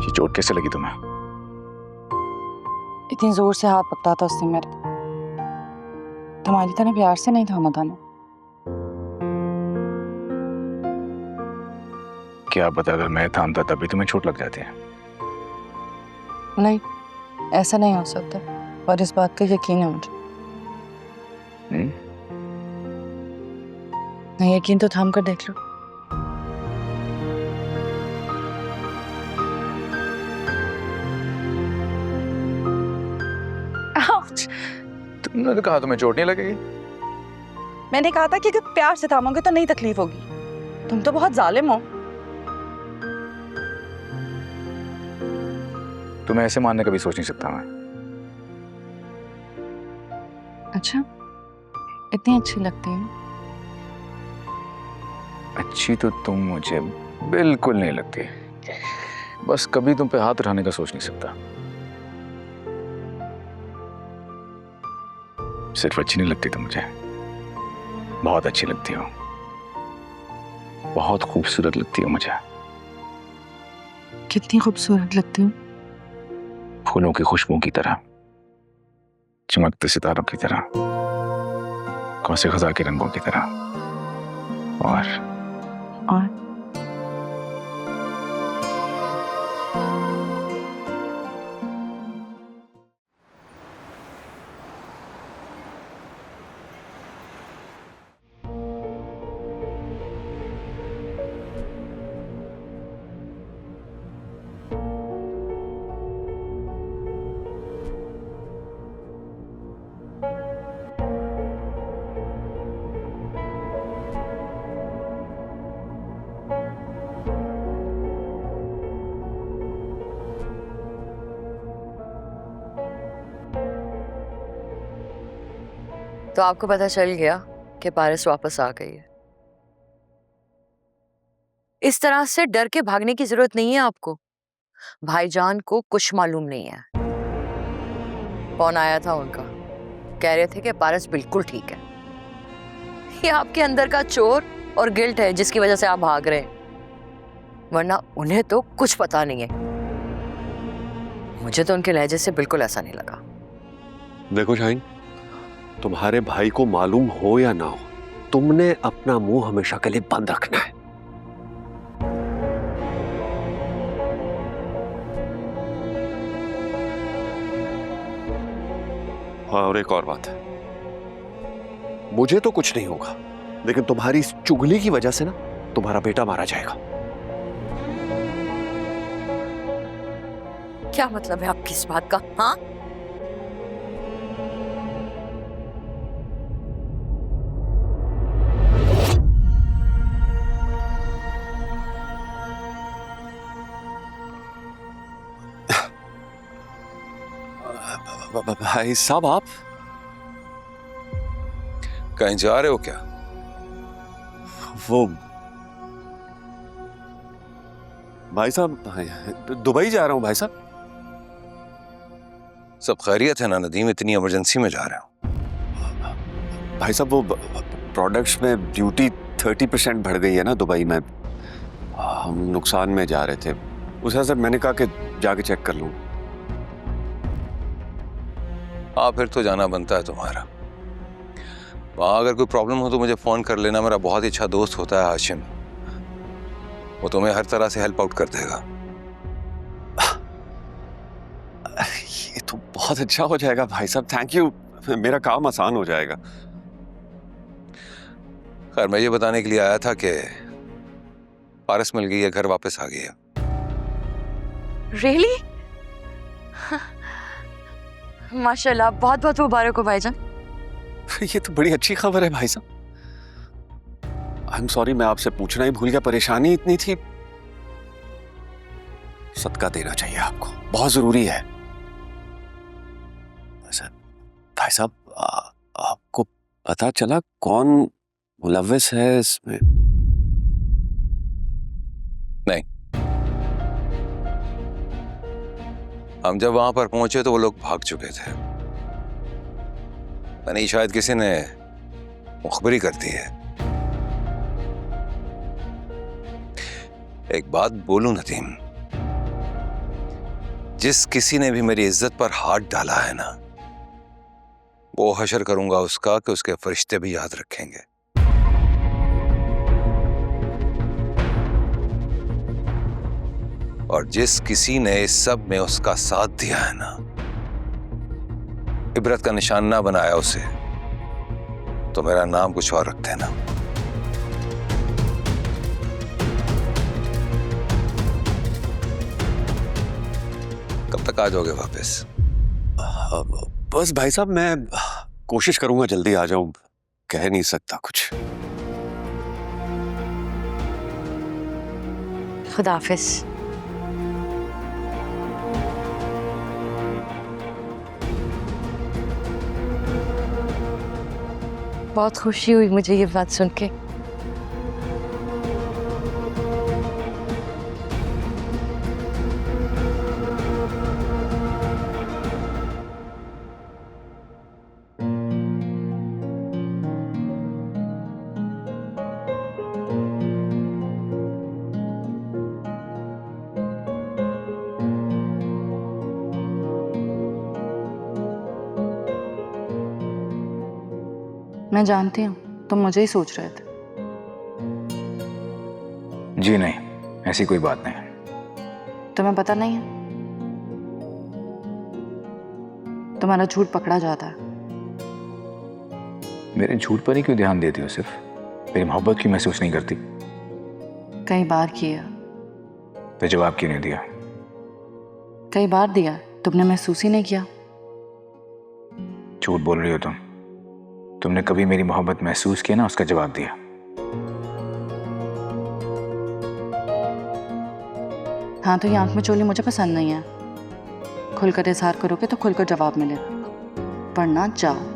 ये चोट कैसे लगी तुम्हें? इतनी जोर से हाथ पकड़ा था उसने मेरे। तुम्हारी तरह प्यार से नहीं थामा था ना। क्या पता अगर मैं थामता तभी तुम्हें चोट लग जाती है। नहीं, ऐसा नहीं हो सकता, और इस बात का यकीन है मुझे। नहीं यकीन तो थाम कर देख लो। तुमने तो कहा तुम्हें चोट नहीं लगेगी। मैंने कहा था कि अगर प्यार से थामोगे तो नहीं तकलीफ होगी। तुम तो बहुत जालिम हो। तुम्हें ऐसे मानने का भी सोच नहीं सकता मैं। अच्छा, इतनी अच्छी लगती है। अच्छी तो तुम मुझे बिल्कुल नहीं लगती। बस कभी तुम पे हाथ उठाने का सोच नहीं सकता। सिर्फ अच्छी नहीं लगती तुम मुझे, बहुत अच्छी लगती हो। बहुत खूबसूरत लगती हो मुझे। कितनी खूबसूरत लगती हूँ? फूलों की खुशबू की तरह, चमकते सितारों की तरह, कौसे खजा के रंगों की तरह। और तो आपको पता चल गया कि पारस वापस आ गई है। इस तरह से डर के भागने की जरूरत नहीं है आपको। भाईजान को कुछ मालूम नहीं है। फोन आया था उनका, कह रहे थे कि पारस बिल्कुल ठीक है। ये आपके अंदर का चोर और गिल्ट है जिसकी वजह से आप भाग रहे हैं, वरना उन्हें तो कुछ पता नहीं है। मुझे तो उनके लहजे से बिल्कुल ऐसा नहीं लगा। देखो शाहीन, तुम्हारे भाई को मालूम हो या ना हो, तुमने अपना मुंह हमेशा के लिए बंद रखना है। हाँ, और एक और बात है, मुझे तो कुछ नहीं होगा, लेकिन तुम्हारी इस चुगली की वजह से ना तुम्हारा बेटा मारा जाएगा। क्या मतलब है आपकी इस बात का? हाँ, भाई साहब, आप कहीं जा रहे हो क्या? वो भाई साहब, दुबई जा रहा हूं भाई साहब। सब खैरियत है ना नदीम? इतनी इमरजेंसी में जा रहे हो? भाई साहब, वो प्रोडक्ट्स में ड्यूटी 30% बढ़ गई है ना दुबई में। हम नुकसान में जा रहे थे, उस वजह से मैंने कहा कि जाके चेक कर लूं। हाँ, फिर तो जाना बनता है तुम्हारा। वहां अगर कोई प्रॉब्लम हो तो मुझे फोन कर लेना। मेरा बहुत ही अच्छा दोस्त होता है हाशिम, वो तुम्हें हर तरह से हेल्प आउट कर देगा। ये तो बहुत अच्छा हो जाएगा भाई साहब, थैंक यू, मेरा काम आसान हो जाएगा। खैर, मैं ये बताने के लिए आया था कि पारस मिल गई है, घर वापस आ गई है। रियली? माशाल्लाह, बहुत बहुत मुबारक हो भाईजान। ये तो बड़ी अच्छी खबर है भाई साहब। आई एम सॉरी, मैं आपसे पूछना ही भूल गया, परेशानी इतनी थी। सदका देना चाहिए आपको, बहुत जरूरी है। भाई साहब, आपको पता चला कौन मुलव्विस है इसमें? नहीं, हम जब वहां पर पहुंचे तो वो लोग भाग चुके थे। नहीं, शायद किसी ने मुखबरी कर दी है। एक बात बोलूं नदीम, जिस किसी ने भी मेरी इज्जत पर हाथ डाला है ना, वो हशर करूंगा उसका कि उसके फरिश्ते भी याद रखेंगे। और जिस किसी ने इस सब में उसका साथ दिया है ना, इबरत का निशान ना बनाया उसे, तो मेरा नाम कुछ और रख देना। कब तक आ जाओगे वापस? बस भाई साहब, मैं कोशिश करूंगा जल्दी आ जाऊं, कह नहीं सकता कुछ। खुदाफिज। बहुत खुशी हुई मुझे ये बात सुन के। मैं जानती हूँ तुम मुझे ही सोच रहे थे। जी नहीं, ऐसी कोई बात नहीं। तुम्हें पता नहीं है, तुम्हारा झूठ पकड़ा जाता है। मेरे झूठ पर ही क्यों ध्यान देती हो? सिर्फ मेरी मोहब्बत क्यों महसूस नहीं करती? कई बार किया। तो जवाब क्यों नहीं दिया? कई बार दिया, तुमने महसूस ही नहीं किया। झूठ बोल रही हो तुम। तुमने कभी मेरी मोहब्बत महसूस किया ना, उसका जवाब दिया। हाँ, तो ये आंख में चोली मुझे पसंद नहीं है। खुलकर इजहार करोगे तो खुलकर जवाब मिलेगा, वरना जाओ।